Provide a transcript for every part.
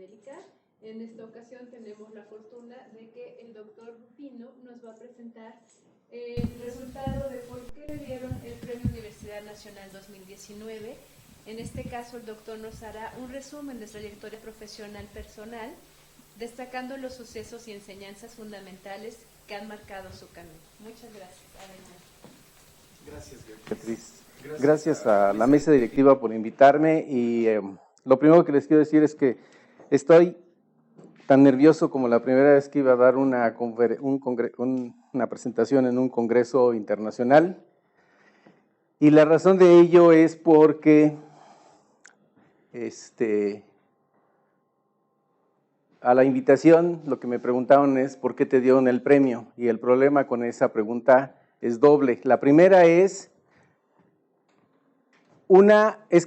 América. En esta ocasión tenemos la fortuna de que el doctor Rufino nos va a presentar el resultado de por qué le dieron el Premio Universidad Nacional 2019. En este caso, el doctor nos hará un resumen de su trayectoria profesional personal, destacando los sucesos y enseñanzas fundamentales que han marcado su camino. Muchas gracias. Adelante. Gracias, Beatriz. Gracias a la mesa directiva por invitarme y lo primero que les quiero decir es que estoy tan nervioso como la primera vez que iba a dar una presentación en un congreso internacional, y la razón de ello es porque a la invitación lo que me preguntaron es ¿por qué te dieron el premio? Y el problema con esa pregunta es doble. La primera es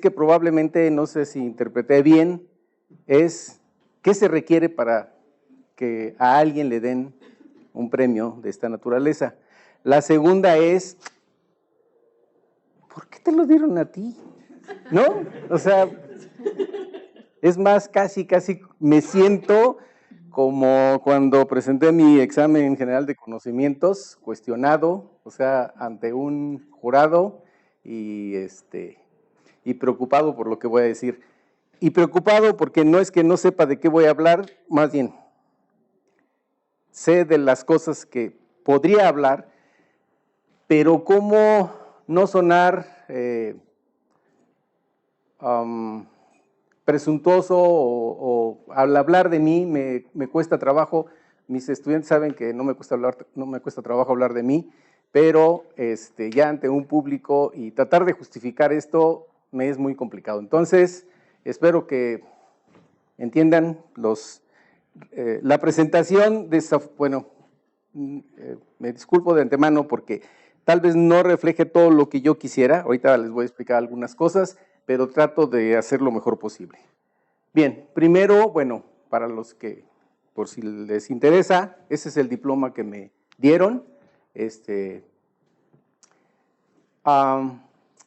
que probablemente, no sé si interpreté bien, es ¿qué se requiere para que a alguien le den un premio de esta naturaleza? La segunda es, ¿por qué te lo dieron a ti? ¿No? O sea, es más, casi me siento como cuando presenté mi examen general de conocimientos, cuestionado, o sea, ante un jurado y preocupado por lo que voy a decir. Y preocupado porque no es que no sepa de qué voy a hablar, más bien sé de las cosas que podría hablar, pero cómo no sonar presuntuoso o al hablar de mí me cuesta trabajo. Mis estudiantes saben que no me cuesta trabajo hablar de mí, pero ya ante un público y tratar de justificar esto me es muy complicado. Entonces, espero que entiendan la presentación me disculpo de antemano porque tal vez no refleje todo lo que yo quisiera. Ahorita les voy a explicar algunas cosas, pero trato de hacer lo mejor posible. Bien, primero, para los que, por si les interesa, ese es el diploma que me dieron.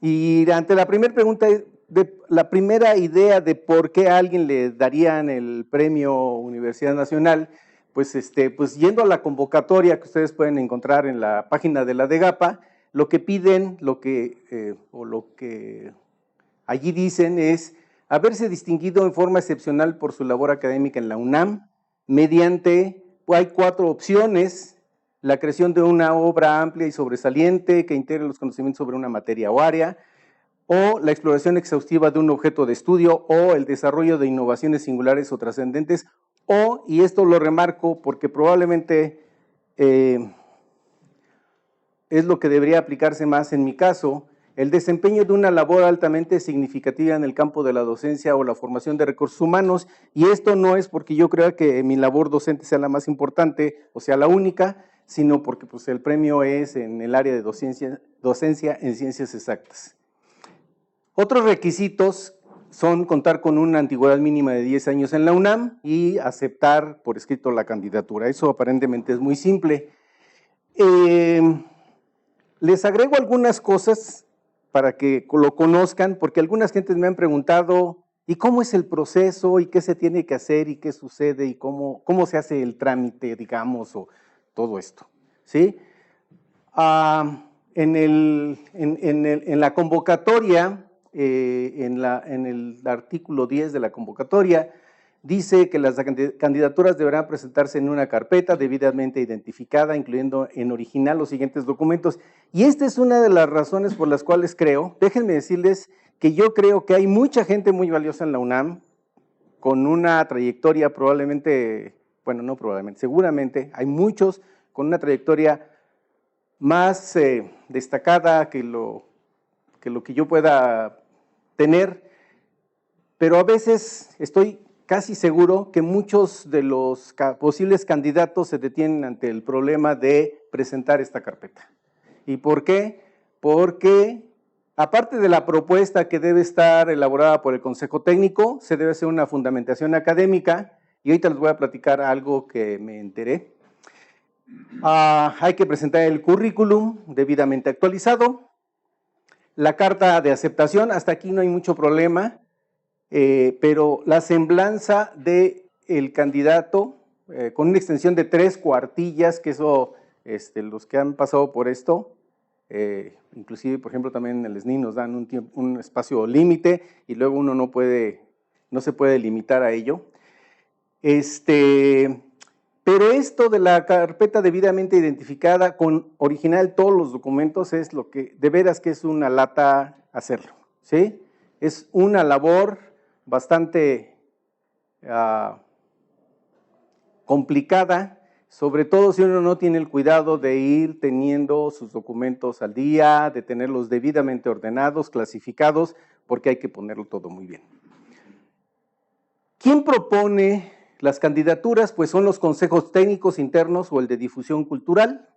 Y ante la primera pregunta, la primera idea de por qué a alguien le darían el premio Universidad Nacional, pues yendo a la convocatoria que ustedes pueden encontrar en la página de la DEGAPA, lo que piden, lo que allí dicen es haberse distinguido en forma excepcional por su labor académica en la UNAM, hay 4 opciones: la creación de una obra amplia y sobresaliente que integre los conocimientos sobre una materia o área, o la exploración exhaustiva de un objeto de estudio, o el desarrollo de innovaciones singulares o trascendentes, o, y esto lo remarco porque probablemente es lo que debería aplicarse más en mi caso, el desempeño de una labor altamente significativa en el campo de la docencia o la formación de recursos humanos, y esto no es porque yo crea que mi labor docente sea la más importante o sea la única, sino porque pues, el premio es en el área de docencia en ciencias exactas. Otros requisitos son contar con una antigüedad mínima de 10 años en la UNAM y aceptar por escrito la candidatura. Eso aparentemente es muy simple. Les agrego algunas cosas para que lo conozcan, porque algunas gentes me han preguntado, ¿y cómo es el proceso? ¿Y qué se tiene que hacer? ¿Y qué sucede? ¿Y cómo se hace el trámite, digamos, o todo esto? ¿Sí? En la convocatoria, en el artículo 10 de la convocatoria, dice que las candidaturas deberán presentarse en una carpeta debidamente identificada, incluyendo en original los siguientes documentos. Y esta es una de las razones por las cuales déjenme decirles que yo creo que hay mucha gente muy valiosa en la UNAM, con una trayectoria seguramente hay muchos con una trayectoria más destacada que lo que yo pueda tener, pero a veces estoy casi seguro que muchos de los posibles candidatos se detienen ante el problema de presentar esta carpeta. ¿Y por qué? Porque aparte de la propuesta que debe estar elaborada por el Consejo Técnico, se debe hacer una fundamentación académica, y ahorita les voy a platicar algo que me enteré. Hay que presentar el currículum debidamente actualizado, la carta de aceptación, hasta aquí no hay mucho problema. pero la semblanza del candidato con una extensión de 3 cuartillas, que eso, los que han pasado por esto, inclusive, por ejemplo, también en el SNI nos dan un espacio límite y luego uno no se puede limitar a ello. Pero esto de la carpeta debidamente identificada con original todos los documentos es lo que, de veras que es una lata hacerlo, ¿sí? Es una labor bastante complicada, sobre todo si uno no tiene el cuidado de ir teniendo sus documentos al día, de tenerlos debidamente ordenados, clasificados, porque hay que ponerlo todo muy bien. ¿Quién propone las candidaturas? Pues son los consejos técnicos internos o el de difusión cultural.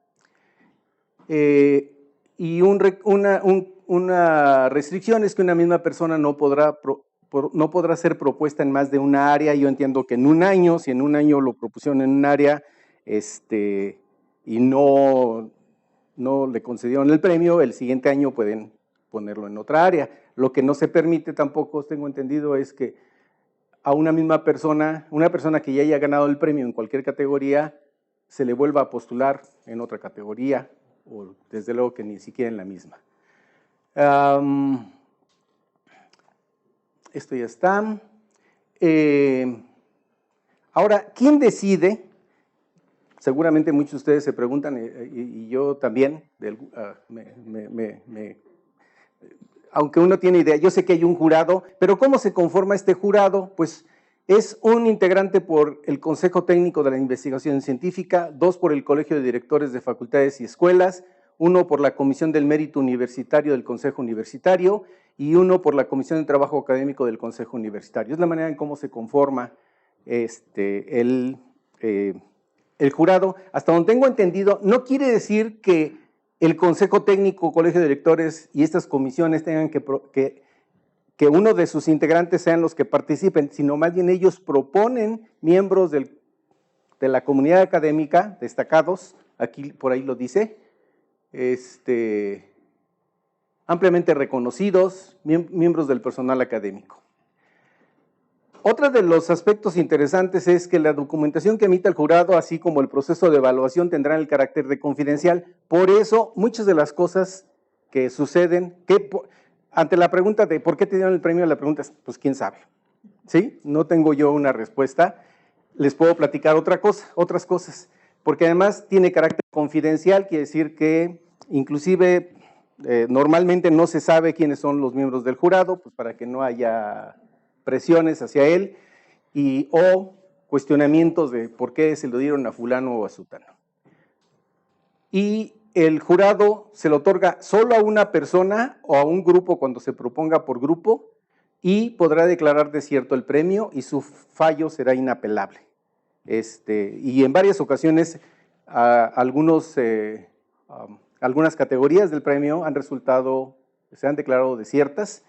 Y una restricción es que una misma persona no podrá ser propuesta en más de una área. Yo entiendo que en un año, si en un año lo propusieron en un área y no le concedieron el premio, el siguiente año pueden ponerlo en otra área. Lo que no se permite tampoco, tengo entendido, es que a una misma persona, una persona que ya haya ganado el premio en cualquier categoría, se le vuelva a postular en otra categoría, o desde luego que ni siquiera en la misma. Esto ya está. Ahora, ¿quién decide? Seguramente muchos de ustedes se preguntan, y yo también, aunque uno tiene idea, yo sé que hay un jurado, pero ¿cómo se conforma este jurado? Pues es un integrante por el Consejo Técnico de la Investigación Científica, 2 por el Colegio de Directores de Facultades y Escuelas, 1 por la Comisión del Mérito Universitario del Consejo Universitario y 1 por la Comisión de Trabajo Académico del Consejo Universitario. Es la manera en cómo se conforma el jurado. Hasta donde tengo entendido, no quiere decir que el Consejo Técnico, Colegio de Directores y estas comisiones tengan que uno de sus integrantes sean los que participen, sino más bien ellos proponen miembros de la comunidad académica destacados, aquí por ahí lo dice, ampliamente reconocidos, miembros del personal académico. Otro de los aspectos interesantes es que la documentación que emita el jurado, así como el proceso de evaluación, tendrán el carácter de confidencial. Por eso, muchas de las cosas que suceden, ante la pregunta de ¿por qué te dieron el premio? La pregunta es, pues, ¿quién sabe? ¿Sí? No tengo yo una respuesta. Les puedo platicar otras cosas, porque además tiene carácter confidencial, quiere decir que inclusive normalmente no se sabe quiénes son los miembros del jurado, pues para que no haya presiones hacia él o cuestionamientos de por qué se lo dieron a fulano o a sutano. Y el jurado se lo otorga solo a una persona o a un grupo cuando se proponga por grupo y podrá declarar desierto el premio y su fallo será inapelable. Y en varias ocasiones algunas categorías del premio se han declarado desiertas,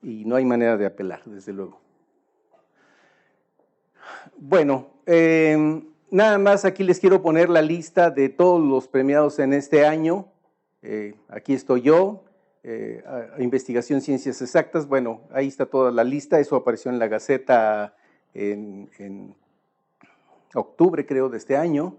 y no hay manera de apelar, desde luego. Bueno, nada más aquí les quiero poner la lista de todos los premiados en este año. Aquí estoy yo, Investigación Ciencias Exactas. Bueno, ahí está toda la lista, eso apareció en la Gaceta en octubre, creo, de este año.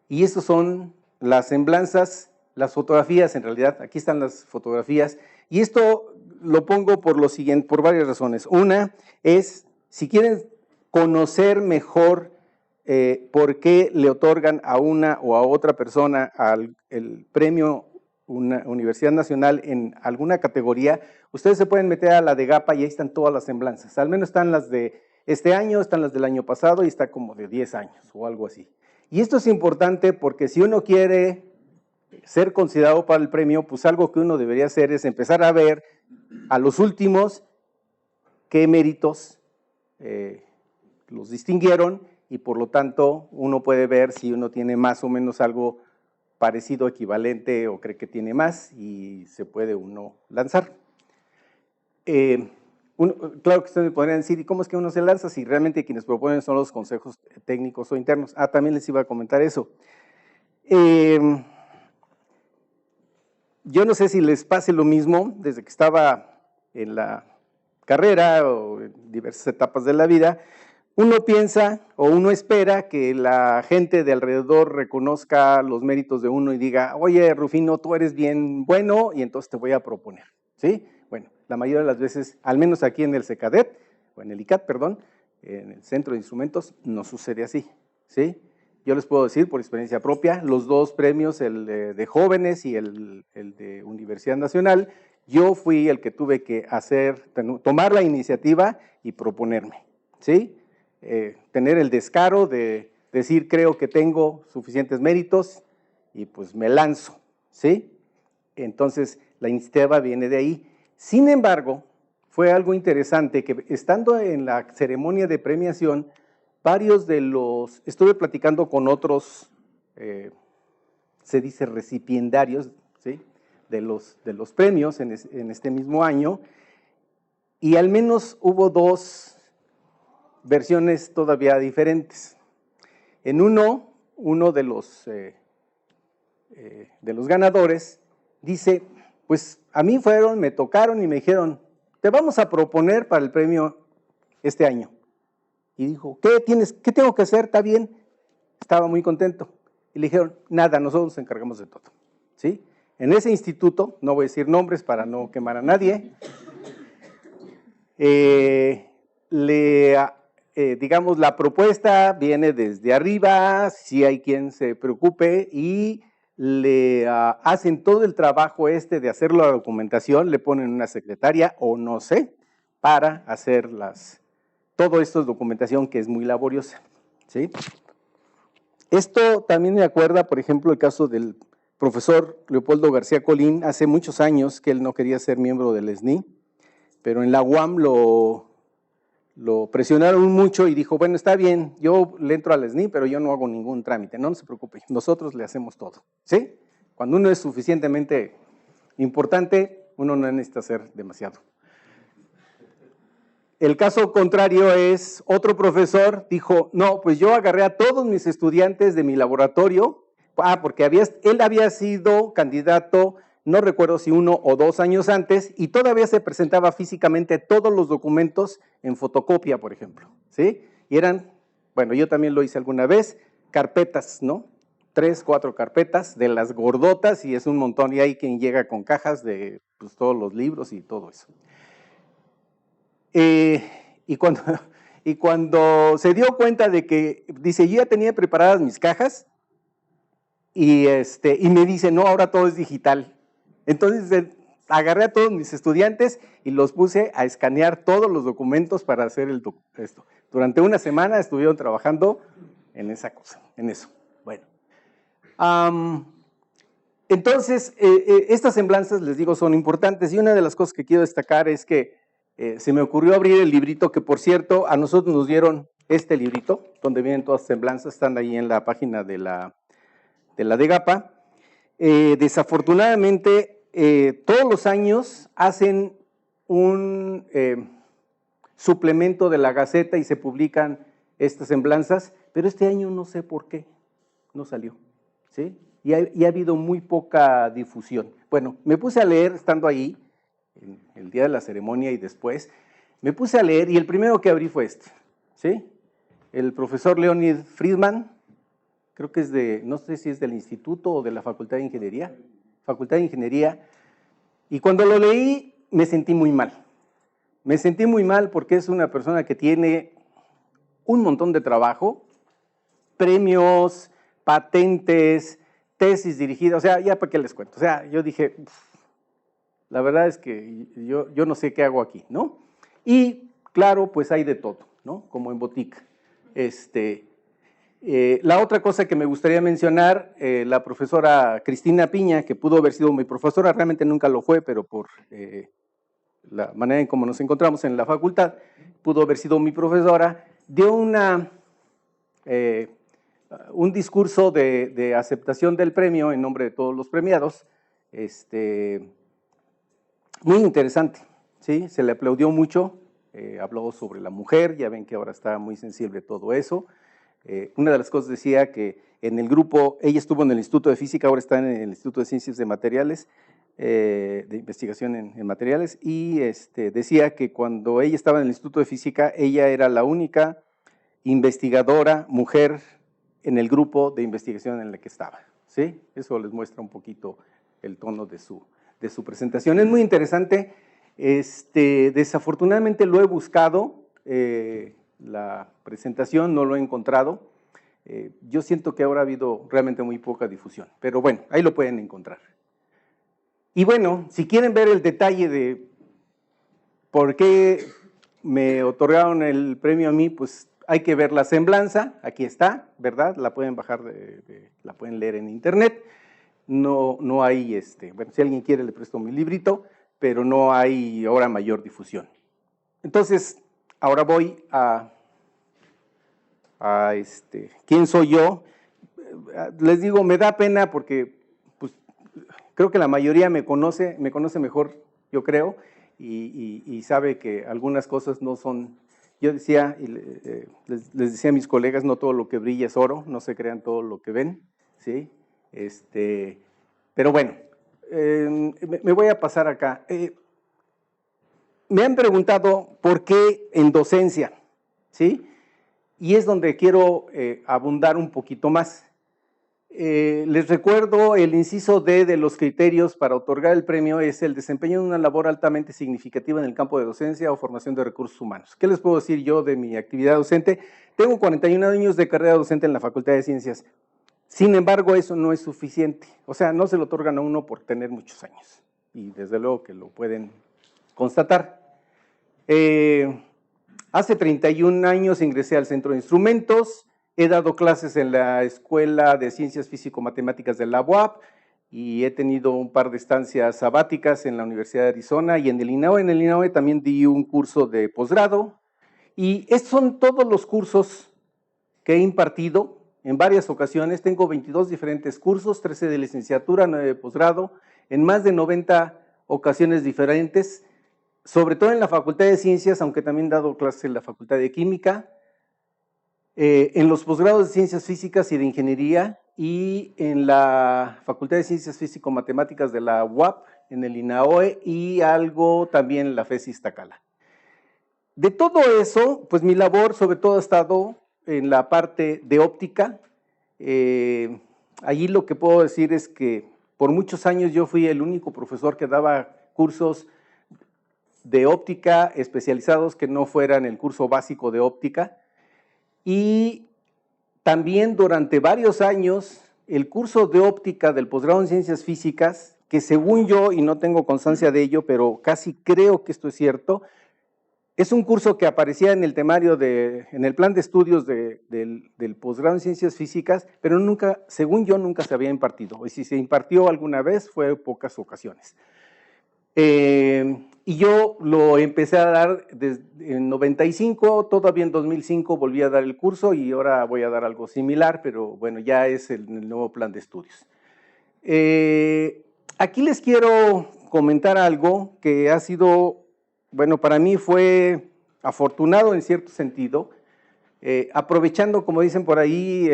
Y estas son las semblanzas, las fotografías, en realidad, aquí están las fotografías. Y esto lo pongo por lo siguiente, por varias razones. Una es, si quieren conocer mejor por qué le otorgan a una o a otra persona el premio Universidad Nacional en alguna categoría, ustedes se pueden meter a la de GAPA y ahí están todas las semblanzas. Al menos están las de este año, están las del año pasado y está como de 10 años o algo así. Y esto es importante porque si uno quiere ser considerado para el premio, pues algo que uno debería hacer es empezar a ver a los últimos qué méritos los distinguieron y por lo tanto uno puede ver si uno tiene más o menos algo parecido, equivalente o cree que tiene más y se puede uno lanzar. Claro que ustedes me podrían decir, ¿y cómo es que uno se lanza si realmente quienes proponen son los consejos técnicos o internos? También les iba a comentar eso. Yo no sé si les pase lo mismo, desde que estaba en la carrera o en diversas etapas de la vida, uno piensa o uno espera que la gente de alrededor reconozca los méritos de uno y diga, oye, Rufino, tú eres bien bueno y entonces te voy a proponer, ¿sí? Bueno, la mayoría de las veces, al menos aquí en el CECADET, o en el ICAT, perdón, en el Centro de Instrumentos, no sucede así, ¿sí? Yo les puedo decir por experiencia propia, los dos premios, el de jóvenes y el de Universidad Nacional, yo fui el que tuve que tomar la iniciativa y proponerme, ¿sí? Tener el descaro de decir, creo que tengo suficientes méritos y pues me lanzo, ¿sí? Entonces, la iniciativa viene de ahí. Sin embargo, fue algo interesante que estando en la ceremonia de premiación, estuve platicando con otros, se dice recipiendarios, ¿sí? de los premios en este mismo año, y al menos hubo dos versiones todavía diferentes. En uno de los ganadores dice, pues a mí me tocaron y me dijeron, te vamos a proponer para el premio este año. Y dijo, ¿qué tengo que hacer? ¿Está bien? Estaba muy contento. Y le dijeron, nada, nosotros nos encargamos de todo, ¿sí? En ese instituto, no voy a decir nombres para no quemar a nadie, digamos, la propuesta viene desde arriba, si hay quien se preocupe y le hacen todo el trabajo de hacer la documentación, le ponen una secretaria o no sé, para hacer todo esto es documentación que es muy laboriosa, ¿sí? Esto también me acuerda, por ejemplo, el caso del profesor Leopoldo García Colín, hace muchos años que él no quería ser miembro del SNI, pero en la UAM lo presionaron mucho y dijo, bueno, está bien, yo le entro al SNI, pero yo no hago ningún trámite, no se preocupe, nosotros le hacemos todo, ¿sí? Cuando uno es suficientemente importante, uno no necesita hacer demasiado. El caso contrario es, otro profesor dijo, no, pues yo agarré a todos mis estudiantes de mi laboratorio, porque él había sido candidato, no recuerdo si 1 o 2 años antes, y todavía se presentaba físicamente todos los documentos en fotocopia, por ejemplo, ¿sí? Y eran, bueno, yo también lo hice alguna vez, carpetas, ¿no? 3, 4 carpetas de las gordotas, y es un montón, y hay quien llega con cajas de pues, todos los libros y todo eso. Y cuando se dio cuenta de que, dice, yo ya tenía preparadas mis cajas, y me dice, no, ahora todo es digital. Entonces agarré a todos mis estudiantes y los puse a escanear todos los documentos para hacer esto. Durante una semana estuvieron trabajando en esa cosa, en eso. Bueno, entonces estas semblanzas, les digo, son importantes, y una de las cosas que quiero destacar es que se me ocurrió abrir el librito, que por cierto, a nosotros nos dieron este librito, donde vienen todas las semblanzas, están ahí en la página de la DEGAPA. Desafortunadamente, todos los años hacen un suplemento de la Gaceta y se publican estas semblanzas, pero este año no sé por qué no salió, ¿sí? Y ha habido muy poca difusión. Bueno, me puse a leer estando ahí, el día de la ceremonia y después, me puse a leer y el primero que abrí fue ¿sí? El profesor Leonid Friedman, creo que es no sé si es del instituto o de la Facultad de Ingeniería, y cuando lo leí me sentí muy mal. Me sentí muy mal porque es una persona que tiene un montón de trabajo, premios, patentes, tesis dirigidas, o sea, ya para qué les cuento. O sea, yo dije, la verdad es que yo no sé qué hago aquí, ¿no? Y claro, pues hay de todo, ¿no? Como en botica. La otra cosa que me gustaría mencionar, la profesora Cristina Piña, que pudo haber sido mi profesora, realmente nunca lo fue, pero por la manera en cómo nos encontramos en la facultad, pudo haber sido mi profesora, dio un discurso de aceptación del premio en nombre de todos los premiados, muy interesante, ¿sí? Se le aplaudió mucho, habló sobre la mujer, ya ven que ahora está muy sensible todo eso. Una de las cosas decía que en el grupo, ella estuvo en el Instituto de Física, ahora está en el Instituto de Ciencias de Materiales, de investigación en materiales, y decía que cuando ella estaba en el Instituto de Física, ella era la única investigadora mujer en el grupo de investigación en el que estaba, ¿sí? Eso les muestra un poquito el tono de su presentación. Es muy interesante. Desafortunadamente lo he buscado, la presentación no lo he encontrado. Yo siento que ahora ha habido realmente muy poca difusión, pero bueno, ahí lo pueden encontrar. Y bueno, si quieren ver el detalle de por qué me otorgaron el premio a mí, pues hay que ver la semblanza, aquí está, ¿verdad? La pueden bajar, la pueden leer en internet. No hay, bueno, si alguien quiere le presto mi librito, pero no hay ahora mayor difusión. Entonces, ahora voy a ¿quién soy yo? Les digo, me da pena porque pues, creo que la mayoría me conoce mejor, yo creo, y sabe que algunas cosas no son. Yo decía, les decía a mis colegas, no todo lo que brilla es oro, no se crean todo lo que ven, ¿sí? Pero bueno, me voy a pasar acá. Me han preguntado por qué en docencia, ¿sí? Y es donde quiero abundar un poquito más. Les recuerdo el inciso D de los criterios para otorgar el premio es el desempeño de una labor altamente significativa en el campo de docencia o formación de recursos humanos. ¿Qué les puedo decir yo de mi actividad docente? Tengo 41 años de carrera docente en la Facultad de Ciencias. Sin embargo, eso no es suficiente. O sea, no se lo otorgan a uno por tener muchos años. Y desde luego que lo pueden constatar. Hace 31 años ingresé al Centro de Instrumentos. He dado clases en la Escuela de Ciencias Físico-Matemáticas de la UAP y he tenido un par de estancias sabáticas en la Universidad de Arizona y en el INAOE. En el INAOE también di un curso de posgrado y estos son todos los cursos que he impartido en varias ocasiones. Tengo 22 diferentes cursos, 13 de licenciatura, 9 de posgrado, en más de 90 ocasiones diferentes, sobre todo en la Facultad de Ciencias, aunque también he dado clases en la Facultad de Química, en los posgrados de Ciencias Físicas y de Ingeniería y en la Facultad de Ciencias Físico-Matemáticas de la UAP, en el INAOE y algo también en la FES Iztacala. De todo eso, pues mi labor sobre todo ha estado en la parte de óptica. Allí lo que puedo decir es que por muchos años yo fui el único profesor que daba cursos de óptica especializados que no fueran el curso básico de óptica. Y también durante varios años el curso de óptica del posgrado en Ciencias Físicas, que según yo, y no tengo constancia de ello, pero casi creo que esto es cierto, es un curso que aparecía en el temario, en el plan de estudios del posgrado en Ciencias Físicas, pero nunca, según yo, nunca se había impartido. Y si se impartió alguna vez, fue pocas ocasiones. Y yo lo empecé a dar en 95, todavía en 2005 volví a dar el curso y ahora voy a dar algo similar, pero bueno, ya es el nuevo plan de estudios. Aquí les quiero comentar algo que ha sido, bueno, para mí fue afortunado en cierto sentido, aprovechando, como dicen por ahí,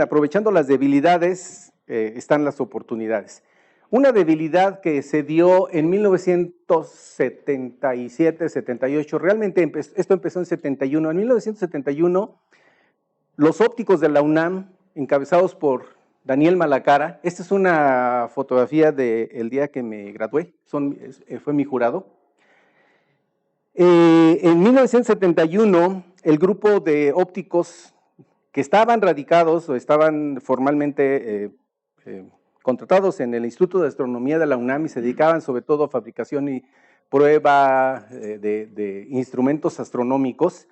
aprovechando las debilidades, están las oportunidades. Una debilidad que se dio en 1977, 78, realmente esto empezó en 71. En 1971, los ópticos de la UNAM, encabezados por Daniel Malacara, esta es una fotografía del día que me gradué, fue mi jurado. En 1971, el grupo de ópticos que estaban radicados o estaban formalmente contratados en el Instituto de Astronomía de la UNAM y se dedicaban sobre todo a fabricación y prueba de instrumentos astronómicos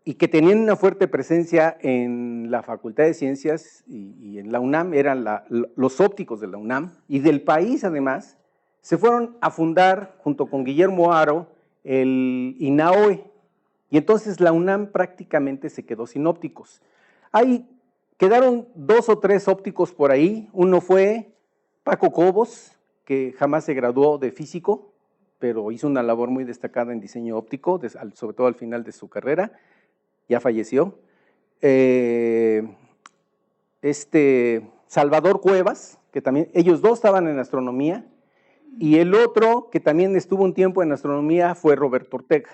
y que tenían una fuerte presencia en la Facultad de Ciencias y en la UNAM, eran los ópticos de la UNAM y del país además, se fueron a fundar junto con Guillermo Haro el INAOE y entonces la UNAM prácticamente se quedó sin ópticos. Quedaron 2 o 3 ópticos por ahí. Uno fue Paco Cobos, que jamás se graduó de físico, pero hizo una labor muy destacada en diseño óptico, sobre todo al final de su carrera, ya falleció. Salvador Cuevas, que también, ellos dos estaban en astronomía, y el otro que también estuvo un tiempo en astronomía fue Roberto Ortega.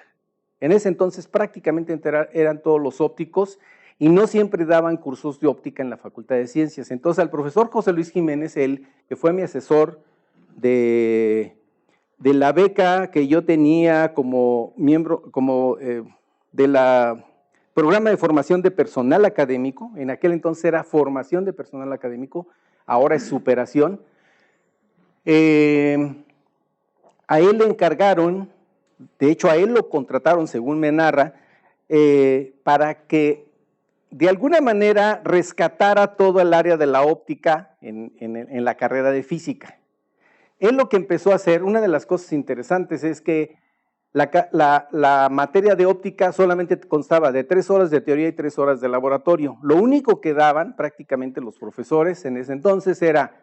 En ese entonces prácticamente eran todos los ópticos y no siempre daban cursos de óptica en la Facultad de Ciencias. Entonces al profesor José Luis Jiménez, él, que fue mi asesor de la beca que yo tenía como miembro, de la programa de formación de personal académico, en aquel entonces era formación de personal académico, ahora es superación. A él le encargaron, de hecho a él lo contrataron, según me narra, para que de alguna manera rescatara todo el área de la óptica en la carrera de física. Él lo que empezó a hacer, una de las cosas interesantes es que la materia de óptica solamente constaba de 3 horas de teoría y 3 horas de laboratorio. Lo único que daban prácticamente los profesores en ese entonces era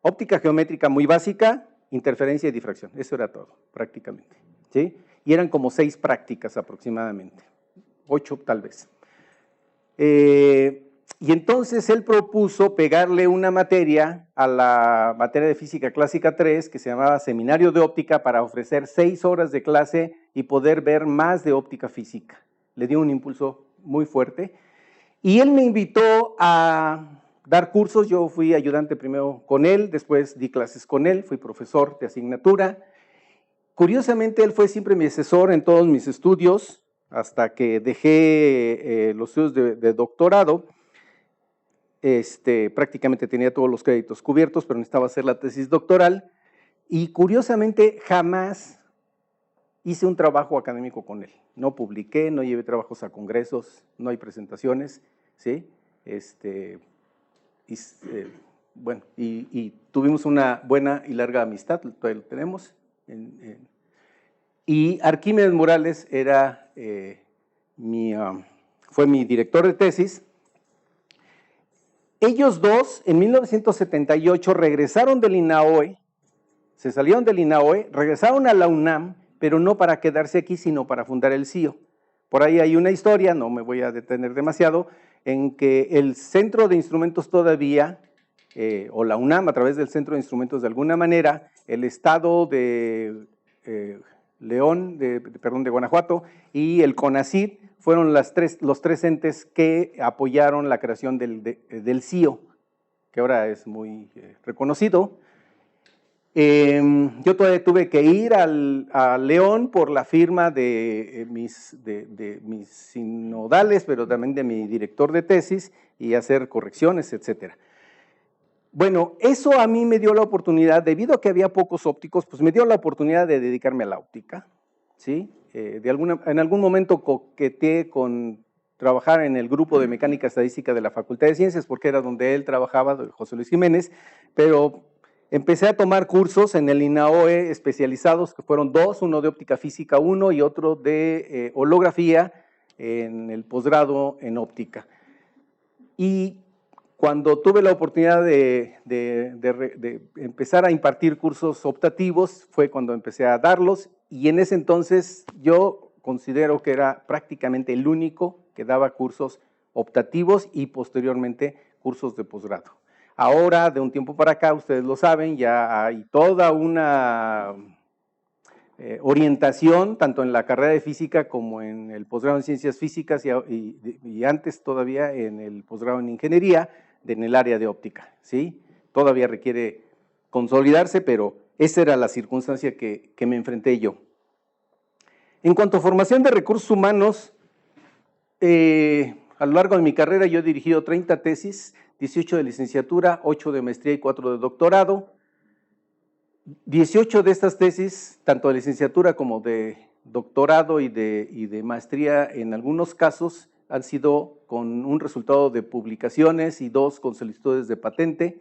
óptica geométrica muy básica, interferencia y difracción. Eso era todo, prácticamente, ¿sí? Y eran como 6 prácticas aproximadamente, 8 tal vez. Y entonces él propuso pegarle una materia a la materia de Física Clásica 3 que se llamaba Seminario de Óptica para ofrecer 6 horas de clase y poder ver más de óptica física. Le dio un impulso muy fuerte. Y él me invitó a dar cursos. Yo fui ayudante primero con él, después di clases con él, fui profesor de asignatura. Curiosamente, él fue siempre mi asesor en todos mis estudios, hasta que dejé los estudios de doctorado. Prácticamente tenía todos los créditos cubiertos, pero necesitaba hacer la tesis doctoral. Y curiosamente, jamás hice un trabajo académico con él. No publiqué, no llevé trabajos a congresos, no hay presentaciones, ¿sí? Bueno, y tuvimos una buena y larga amistad, todavía lo tenemos. Y Arquímedes Morales era, fue mi director de tesis. Ellos dos, en 1978, regresaron del INAOE, se salieron del INAOE, regresaron a la UNAM, pero no para quedarse aquí, sino para fundar el CIO. Por ahí hay una historia, no me voy a detener demasiado, en que el Centro de Instrumentos todavía, o la UNAM a través del Centro de Instrumentos de alguna manera, el Estado de de Guanajuato y el CONACYT fueron los 3 entes que apoyaron la creación del CIO, que ahora es muy reconocido. Yo todavía tuve que ir a León por la firma de mis sinodales, pero también de mi director de tesis y hacer correcciones, etcétera. Bueno, eso a mí me dio la oportunidad, debido a que había pocos ópticos, pues me dio la oportunidad de dedicarme a la óptica, ¿sí? En algún momento coqueteé con trabajar en el grupo de mecánica estadística de la Facultad de Ciencias, porque era donde él trabajaba, José Luis Jiménez, pero empecé a tomar cursos en el INAOE especializados, que fueron 2, uno de óptica física 1 y otro de holografía en el posgrado en óptica. Y cuando tuve la oportunidad de empezar a impartir cursos optativos, fue cuando empecé a darlos, y en ese entonces yo considero que era prácticamente el único que daba cursos optativos y posteriormente cursos de posgrado. Ahora, de un tiempo para acá, ustedes lo saben, ya hay toda una orientación, tanto en la carrera de física como en el posgrado en ciencias físicas y antes todavía en el posgrado en ingeniería, en el área de óptica, ¿sí? Todavía requiere consolidarse, pero esa era la circunstancia que me enfrenté yo. En cuanto a formación de recursos humanos, a lo largo de mi carrera yo he dirigido 30 tesis, 18 de licenciatura, 8 de maestría y 4 de doctorado. 18 de estas tesis, tanto de licenciatura como de doctorado y de maestría, en algunos casos han sido con un resultado de publicaciones y 2 con solicitudes de patente.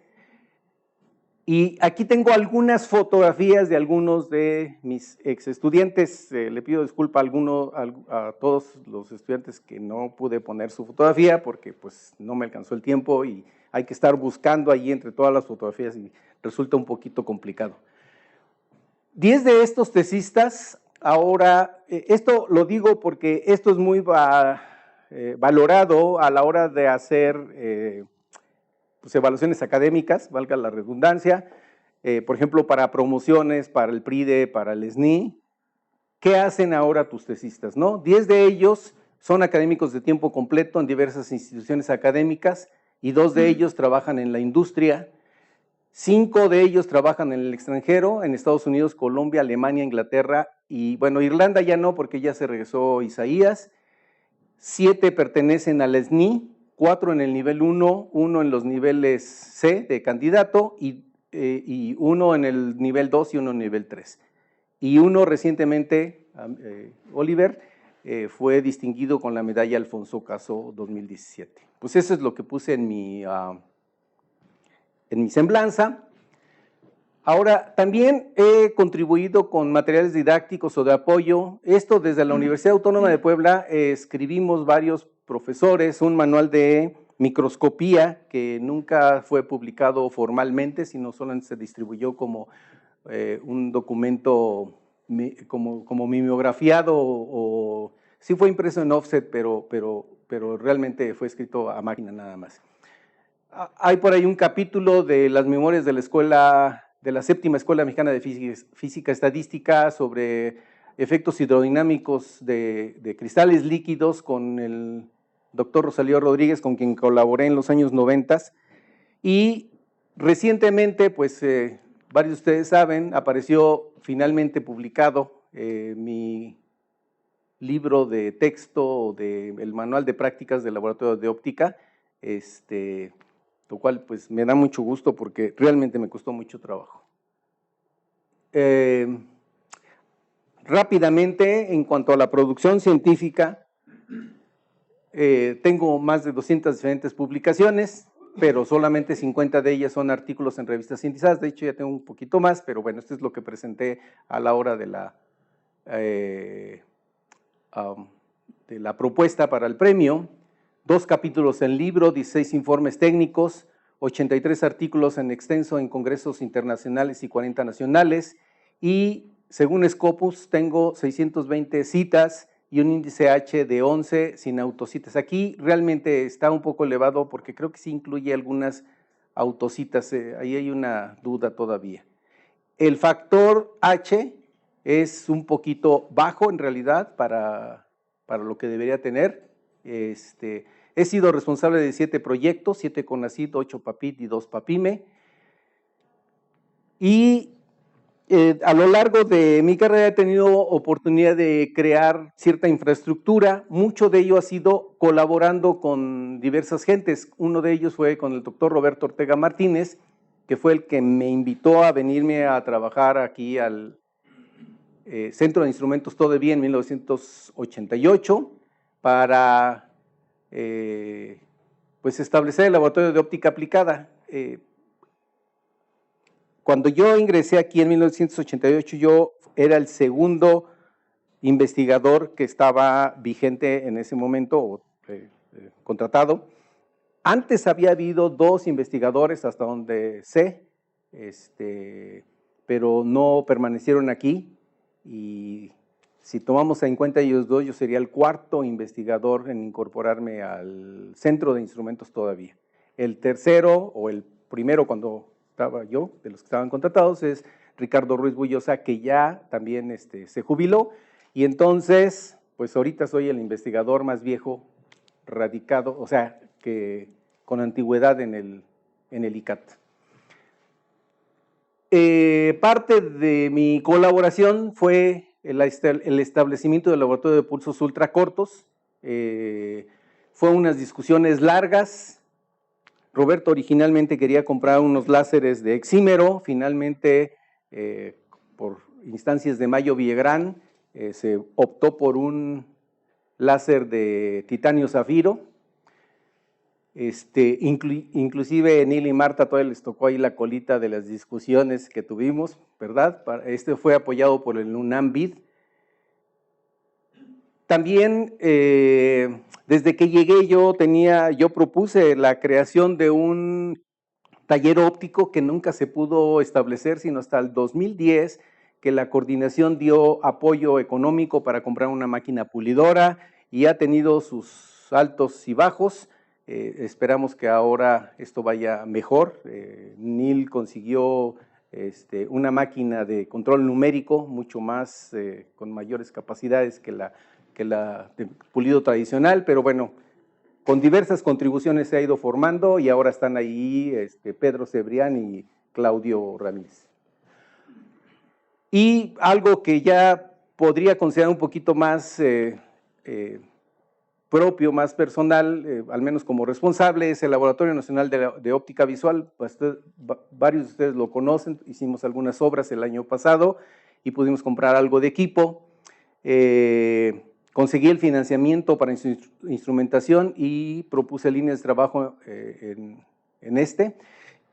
Y aquí tengo algunas fotografías de algunos de mis ex estudiantes. Le pido disculpa a todos los estudiantes que no pude poner su fotografía porque pues no me alcanzó el tiempo y hay que estar buscando ahí entre todas las fotografías y resulta un poquito complicado. 10 de estos tesistas, ahora, esto lo digo porque esto es muy valorado a la hora de hacer pues, evaluaciones académicas, valga la redundancia, por ejemplo, para promociones, para el PRIDE, para el SNI. ¿Qué hacen ahora tus tesistas, no? 10 de ellos son académicos de tiempo completo en diversas instituciones académicas y 2 de ellos trabajan en la industria. 5 de ellos trabajan en el extranjero, en Estados Unidos, Colombia, Alemania, Inglaterra y, bueno, Irlanda ya no, porque ya se regresó Isaías. 7 pertenecen al SNI, 4 en el nivel 1, 1 en los niveles C de candidato y 1 en el nivel 2 y 1 en el nivel 3. Y uno recientemente, Oliver, fue distinguido con la medalla Alfonso Caso 2017. Pues eso es lo que puse en mi semblanza. Ahora, también he contribuido con materiales didácticos o de apoyo. Esto desde la Universidad Autónoma de Puebla escribimos varios profesores un manual de microscopía que nunca fue publicado formalmente, sino solamente se distribuyó como un documento como mimeografiado o sí fue impreso en offset, pero realmente fue escrito a máquina nada más. Hay por ahí un capítulo de las memorias de la escuela, de la séptima Escuela Mexicana de Física Estadística sobre efectos hidrodinámicos de cristales líquidos con el doctor Rosalío Rodríguez, con quien colaboré en los años 90. Y recientemente, pues varios de ustedes saben, apareció finalmente publicado mi libro de texto del manual de prácticas del laboratorio de óptica, lo cual pues me da mucho gusto porque realmente me costó mucho trabajo. Rápidamente, en cuanto a la producción científica, tengo más de 200 diferentes publicaciones, pero solamente 50 de ellas son artículos en revistas científicas. De hecho, ya tengo un poquito más, pero bueno, esto es lo que presenté a la hora de la propuesta para el premio. 2 capítulos en libro, 16 informes técnicos, 83 artículos en extenso en congresos internacionales y 40 nacionales, y según Scopus tengo 620 citas y un índice H de 11 sin autocitas. Aquí realmente está un poco elevado porque creo que sí incluye algunas autocitas, ahí hay una duda todavía. El factor H es un poquito bajo en realidad para lo que debería tener. He sido responsable de 7 proyectos, 7 CONACYT, 8 PAPIT y 2 PAPIME. Y a lo largo de mi carrera he tenido oportunidad de crear cierta infraestructura. Mucho de ello ha sido colaborando con diversas gentes. Uno de ellos fue con el doctor Roberto Ortega Martínez, que fue el que me invitó a venirme a trabajar aquí al Centro de Instrumentos Todavía en 1988 para pues establecer el laboratorio de óptica aplicada. Cuando yo ingresé aquí en 1988, yo era el segundo investigador que estaba vigente en ese momento, contratado. Antes había habido 2 investigadores, hasta donde sé, pero no permanecieron aquí. Y si tomamos en cuenta ellos 2, yo sería el 4º investigador en incorporarme al Centro de Instrumentos Todavía. El tercero, o el primero cuando estaba yo, de los que estaban contratados, es Ricardo Ruiz Bullosa, que ya también se jubiló, y entonces, pues ahorita soy el investigador más viejo radicado, o sea, que con antigüedad en el ICAT. Parte de mi colaboración fue el establecimiento del laboratorio de pulsos ultracortos. Fue unas discusiones largas. Roberto originalmente quería comprar unos láseres de Exímero, finalmente por instancias de Mayo Villagrán se optó por un láser de titanio zafiro. Inclusive Neil y Marta todavía les tocó ahí la colita de las discusiones que tuvimos, ¿verdad? Fue apoyado por el UNAM-BID. También, desde que llegué yo propuse la creación de un taller óptico que nunca se pudo establecer, sino hasta el 2010, que la coordinación dio apoyo económico para comprar una máquina pulidora y ha tenido sus altos y bajos. Esperamos que ahora esto vaya mejor. NIL consiguió una máquina de control numérico mucho más, con mayores capacidades que la de pulido tradicional, pero bueno, con diversas contribuciones se ha ido formando y ahora están ahí Pedro Cebrián y Claudio Ramírez. Y algo que ya podría considerar un poquito más propio, más personal, al menos como responsable, es el Laboratorio Nacional de Óptica Visual. Pues, varios de ustedes lo conocen, hicimos algunas obras el año pasado y pudimos comprar algo de equipo. Conseguí el financiamiento para instrumentación y propuse líneas de trabajo en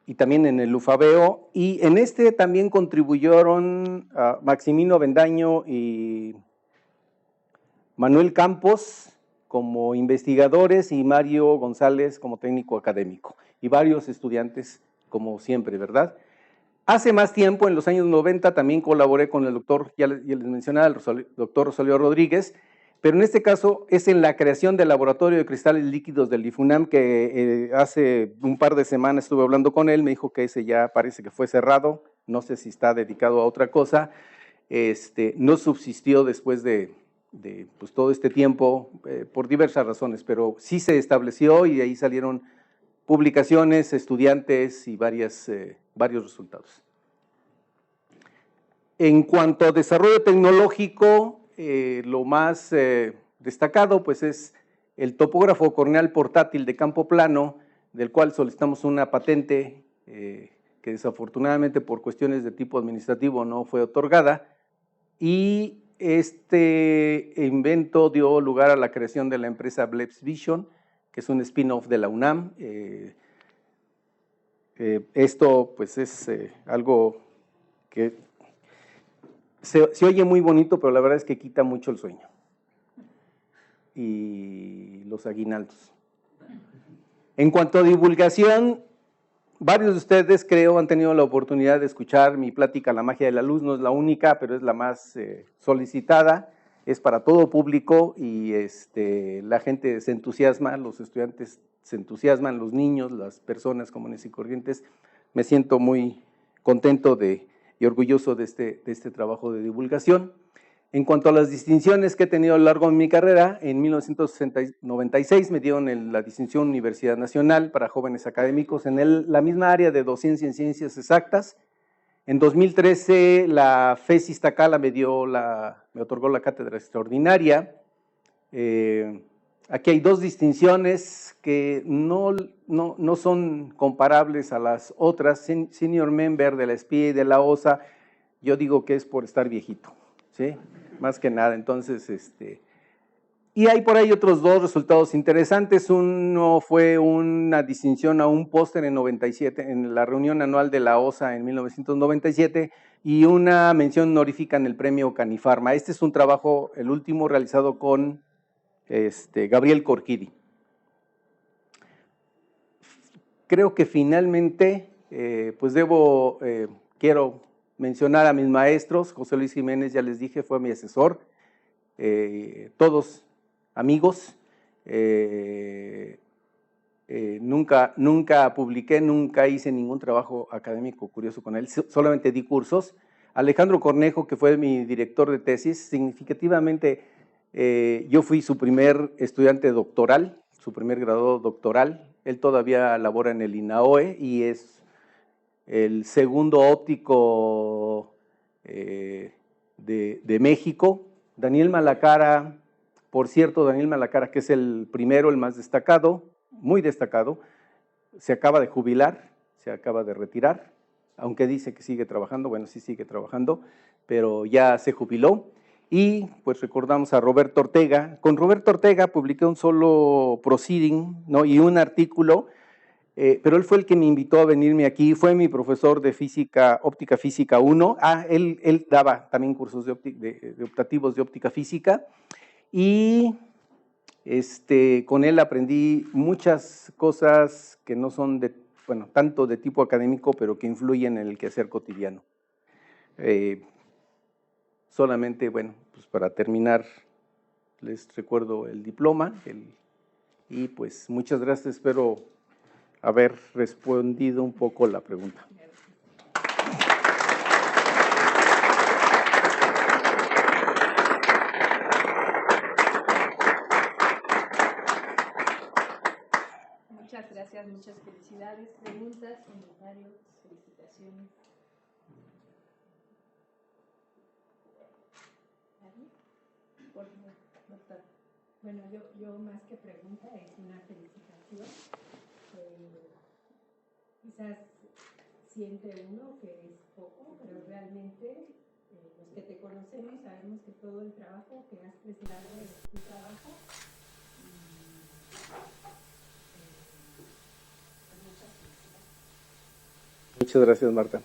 y también en el UFABEO, y en también contribuyeron Maximino Avendaño y Manuel Campos como investigadores y Mario González como técnico académico, y varios estudiantes como siempre, ¿verdad? Hace más tiempo, en los años 90, también colaboré con el doctor, ya les mencionaba, el doctor Rosalío Rodríguez, pero en este caso es en la creación del laboratorio de cristales líquidos del IFUNAM, que hace un par de semanas estuve hablando con él, me dijo que ese ya parece que fue cerrado, no sé si está dedicado a otra cosa, no subsistió después de pues, todo este tiempo por diversas razones, pero sí se estableció y de ahí salieron publicaciones, estudiantes y varios resultados. En cuanto a desarrollo tecnológico, lo más destacado pues es el topógrafo corneal portátil de campo plano, del cual solicitamos una patente que desafortunadamente por cuestiones de tipo administrativo no fue otorgada, y este invento dio lugar a la creación de la empresa Blebs Vision, que es un spin-off de la UNAM. Esto pues es algo que se oye muy bonito, pero la verdad es que quita mucho el sueño y los aguinaldos. En cuanto a divulgación, varios de ustedes creo han tenido la oportunidad de escuchar mi plática La magia de la luz. No es la única, pero es la más solicitada, es para todo público y la gente se entusiasma, los estudiantes se entusiasman, los niños, las personas comunes y corrientes. Me siento muy contento y orgulloso de este trabajo de divulgación. En cuanto a las distinciones que he tenido a lo largo de mi carrera, en 1996 me dieron la distinción Universidad Nacional para jóvenes académicos en la misma área de docencia en ciencias exactas. En 2013 la FES Iztacala me otorgó la cátedra extraordinaria. Aquí hay dos distinciones que no son comparables a las otras. Senior Member de la SPIE y de la OSA, yo digo que es por estar viejito, ¿sí? Más que nada. Entonces, y hay por ahí otros dos resultados interesantes. Uno fue una distinción a un póster en 97, en la reunión anual de la OSA en 1997, y una mención honorífica en el premio Canifarma. Este es un trabajo, el último, realizado con Gabriel Corquidi. Creo que finalmente, pues quiero mencionar a mis maestros. José Luis Jiménez, ya les dije, fue mi asesor, todos amigos. Nunca publiqué, nunca hice ningún trabajo académico curioso con él, solamente di cursos. Alejandro Cornejo, que fue mi director de tesis, significativamente yo fui su primer estudiante doctoral, su primer graduado doctoral. Él todavía labora en el INAOE y es el segundo óptico de México. Daniel Malacara, por cierto, Daniel Malacara, que es el primero, el más destacado, muy destacado, se acaba de jubilar, se acaba de retirar, aunque dice que sigue trabajando. Bueno, sí sigue trabajando, pero ya se jubiló. Y pues recordamos a Roberto Ortega. Con Roberto Ortega publiqué un solo proceeding, ¿no? Y un artículo, pero él fue el que me invitó a venirme aquí, fue mi profesor de física, óptica física 1. Él daba también cursos de optativos de óptica física, y con él aprendí muchas cosas que no son tanto de tipo académico, pero que influyen en el quehacer cotidiano. Solamente, pues para terminar, les recuerdo el diploma, Y pues muchas gracias, espero haber respondido un poco la pregunta. Muchas gracias, muchas felicidades. Preguntas, comentarios, felicitaciones. Por favor, doctor. Bueno, yo más que pregunta es una felicitación. Quizás siente uno que es poco, pero realmente los que te conocemos sabemos que todo el trabajo que has prestado es tu trabajo. Muchas felicidades. Muchas gracias, Marta.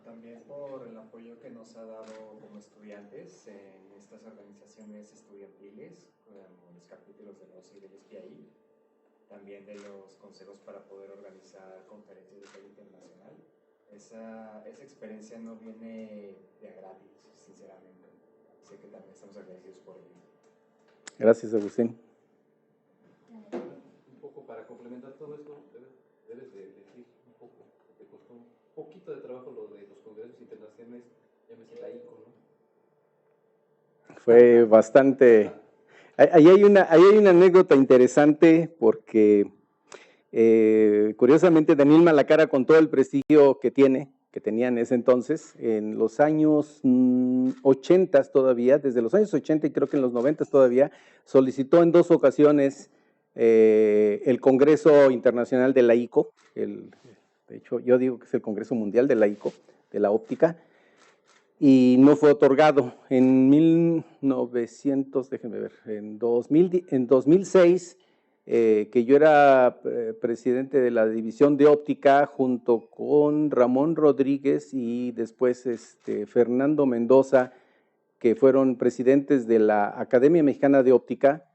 También por el apoyo que nos ha dado como estudiantes en estas organizaciones estudiantiles, como los capítulos de los y del SPI, también de los consejos para poder organizar conferencias de talla internacional. Esa experiencia no viene de a gratis, sinceramente. Sé que también estamos agradecidos por ello. Gracias, Agustín. Un poco para complementar todo esto, debes de decir un poco, te costó un poquito de trabajo lo de los congresos internacionales, llámese la ICO, ¿no? Fue bastante... Ahí hay una anécdota interesante porque curiosamente Daniel Malacara, con todo el prestigio que tenía en ese entonces, en los años 80 todavía, desde los años 80 y creo que en los 90 todavía, solicitó en 2 ocasiones el Congreso Internacional de la ICO, de hecho yo digo que es el Congreso Mundial de la ICO, de la óptica, y no fue otorgado. En 1900, déjenme ver, en 2006, que yo era presidente de la división de óptica junto con Ramón Rodríguez y después Fernando Mendoza, que fueron presidentes de la Academia Mexicana de Óptica.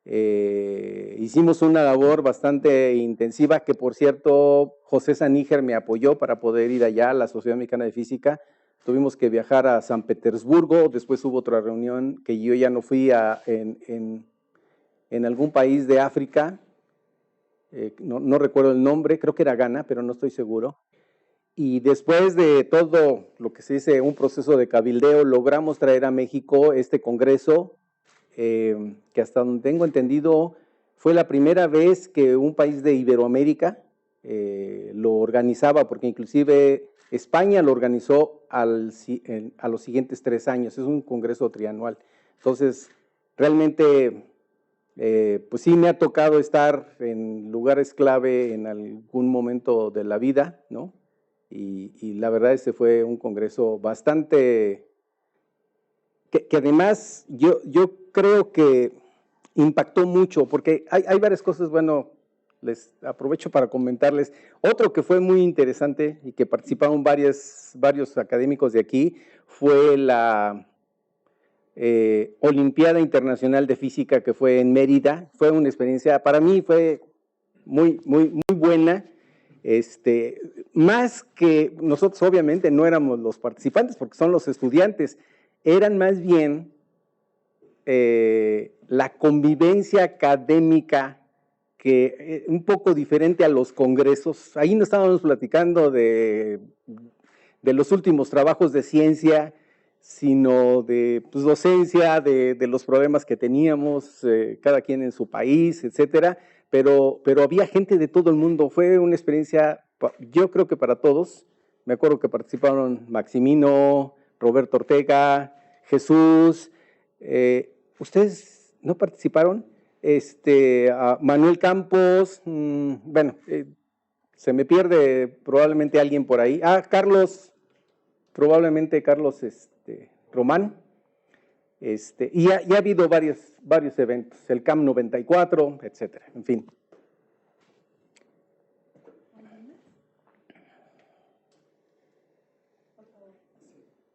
Hicimos una labor bastante intensiva, que por cierto José Saníger me apoyó para poder ir allá a la Sociedad Mexicana de Física. Tuvimos que viajar a San Petersburgo, después hubo otra reunión que yo ya no fui en algún país de África, no recuerdo el nombre, creo que era Ghana, pero no estoy seguro. Y después de todo lo que se dice un proceso de cabildeo, logramos traer a México este congreso, que hasta donde tengo entendido fue la primera vez que un país de Iberoamérica lo organizaba, porque inclusive España lo organizó a los siguientes 3 años, es un congreso trianual. Entonces, realmente, pues sí me ha tocado estar en lugares clave en algún momento de la vida, ¿no? Y la verdad fue un congreso bastante, que además yo creo que impactó mucho, porque hay varias cosas, bueno, les aprovecho para comentarles. Otro que fue muy interesante y que participaron varios académicos de aquí fue la Olimpiada Internacional de Física, que fue en Mérida. Fue una experiencia, para mí fue muy buena. Más que nosotros obviamente no éramos los participantes porque son los estudiantes, eran más bien la convivencia académica, que un poco diferente a los congresos. Ahí no estábamos platicando de los últimos trabajos de ciencia, sino de docencia, de los problemas que teníamos, cada quien en su país, etcétera. Pero había gente de todo el mundo. Fue una experiencia, yo creo que para todos. Me acuerdo que participaron Maximino, Roberto Ortega, Jesús. ¿Ustedes no participaron? Manuel Campos, bueno, se me pierde probablemente alguien por ahí. Carlos, probablemente Carlos Román. Y ya ha habido varios eventos, el CAM 94, etcétera, en fin.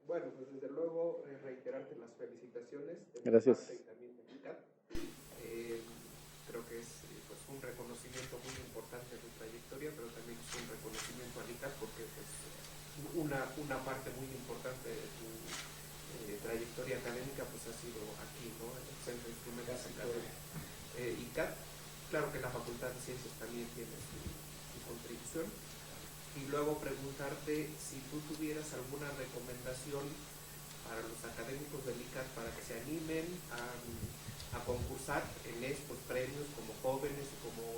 Bueno, pues desde luego reiterarte las felicitaciones. Gracias. Y también de mi parte. Creo que es pues, un reconocimiento muy importante de tu trayectoria, pero también es un reconocimiento a ICAP porque es una parte muy importante de tu trayectoria académica pues ha sido aquí, ¿no? En el Centro de Instrumentos Académicos. ICAT, claro que la Facultad de Ciencias también tiene su contribución. Y luego preguntarte si tú tuvieras alguna recomendación para los académicos del ICAT para que se animen a concursar en estos premios como jóvenes y como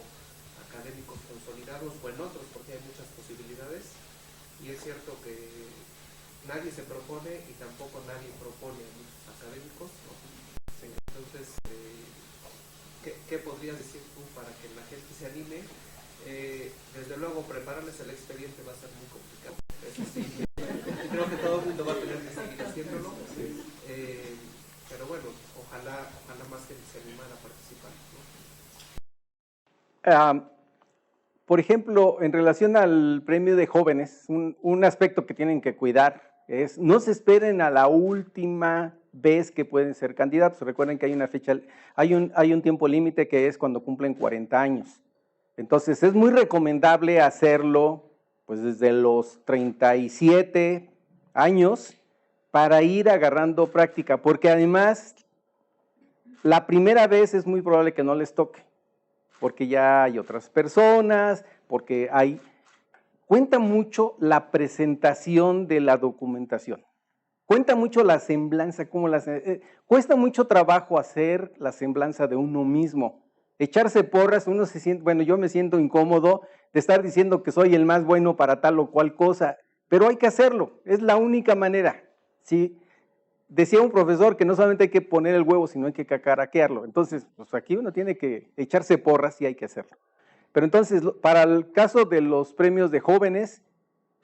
académicos consolidados o en otros, porque hay muchas posibilidades. Y es cierto que nadie se propone y tampoco nadie propone a muchos académicos, ¿no? Entonces, ¿qué podrías decir tú para que la gente se anime? Desde luego, prepararles el expediente va a ser muy complicado. Eso sí, creo que todo el mundo va a tener que seguir haciéndolo. Pero bueno, ojalá más gente se animara a participar, ¿no? Por ejemplo, en relación al premio de jóvenes, un aspecto que tienen que cuidar es no se esperen a la última vez que pueden ser candidatos. Recuerden que hay una fecha, hay un tiempo límite que es cuando cumplen 40 años. Entonces, es muy recomendable hacerlo pues desde los 37 años para ir agarrando práctica, porque además la primera vez es muy probable que no les toque, porque ya hay otras personas, porque cuenta mucho la presentación de la documentación, cuenta mucho la semblanza, cuesta mucho trabajo hacer la semblanza de uno mismo. Echarse porras, uno se siente, bueno, yo me siento incómodo de estar diciendo que soy el más bueno para tal o cual cosa, pero hay que hacerlo, es la única manera. ¿Sí? Decía un profesor que no solamente hay que poner el huevo, sino hay que cacaraquearlo. Entonces, pues aquí uno tiene que echarse porras y hay que hacerlo. Pero entonces, para el caso de los premios de jóvenes,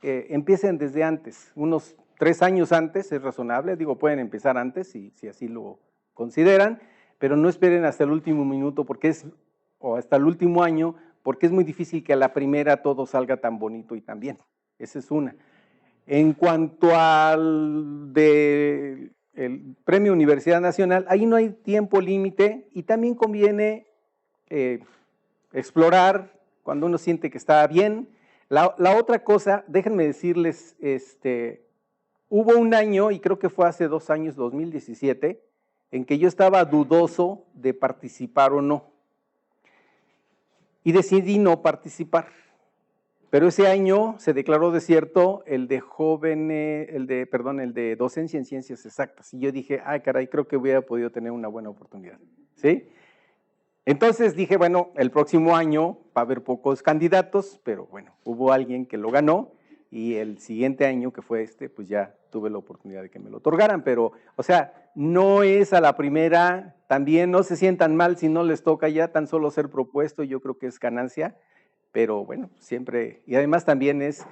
empiecen desde antes, unos 3 años antes, es razonable, digo, pueden empezar antes si así lo consideran, pero no esperen hasta el último minuto o hasta el último año, porque es muy difícil que a la primera todo salga tan bonito y tan bien. Esa es una. En cuanto al el Premio Universidad Nacional, ahí no hay tiempo límite y también conviene explorar cuando uno siente que está bien. La otra cosa, déjenme decirles, hubo un año, y creo que fue hace 2 años, 2017, en que yo estaba dudoso de participar o no. Y decidí no participar. Pero ese año se declaró desierto el de docencia en ciencias exactas. Y yo dije, ay caray, creo que hubiera podido tener una buena oportunidad. ¿Sí? Entonces dije, bueno, el próximo año va a haber pocos candidatos, pero bueno, hubo alguien que lo ganó y el siguiente año, que fue pues ya tuve la oportunidad de que me lo otorgaran. Pero, o sea, no es a la primera, también no se sientan mal si no les toca ya tan solo ser propuesto, yo creo que es ganancia. Pero bueno, siempre, y además también es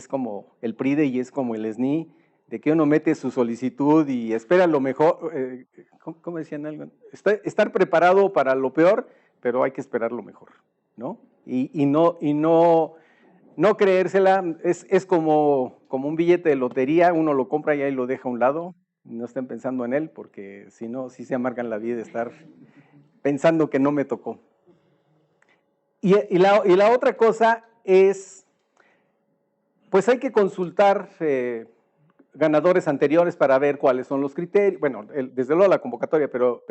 como el PRIDE y es como el SNI, de que uno mete su solicitud y espera lo mejor, ¿cómo decían algo? Estar preparado para lo peor, pero hay que esperar lo mejor, ¿no? Y no creérsela, es como un billete de lotería, uno lo compra y ahí lo deja a un lado, no estén pensando en él, porque si no, sí se amargan la vida de estar pensando que no me tocó. Y la otra cosa es, pues hay que consultar ganadores anteriores para ver cuáles son los criterios, bueno, desde luego la convocatoria, pero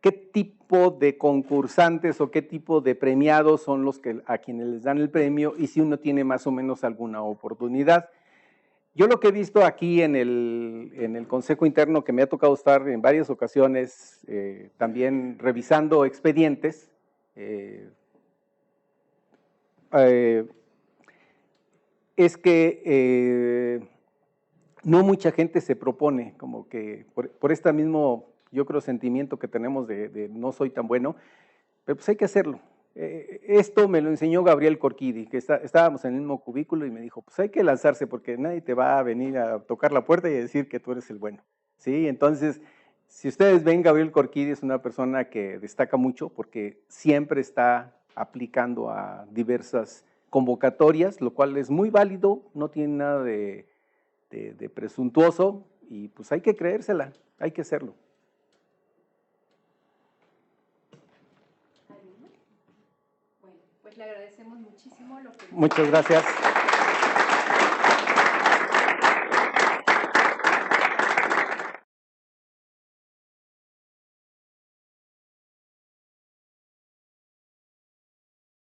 qué tipo de concursantes o qué tipo de premiados son los a quienes les dan el premio y si uno tiene más o menos alguna oportunidad. Yo lo que he visto aquí en el Consejo Interno, que me ha tocado estar en varias ocasiones también revisando expedientes, es que no mucha gente se propone, como que por este mismo, yo creo, sentimiento que tenemos de no soy tan bueno, pero pues hay que hacerlo. Esto me lo enseñó Gabriel Corquidi, que estábamos en el mismo cubículo y me dijo, pues hay que lanzarse porque nadie te va a venir a tocar la puerta y a decir que tú eres el bueno, ¿sí? Entonces, si ustedes ven, Gabriel Corquidi es una persona que destaca mucho porque siempre está aplicando a diversas convocatorias, lo cual es muy válido, no tiene nada de presuntuoso y pues hay que creérsela, hay que hacerlo. Bueno, pues le agradecemos muchísimo lo que... Muchas gracias.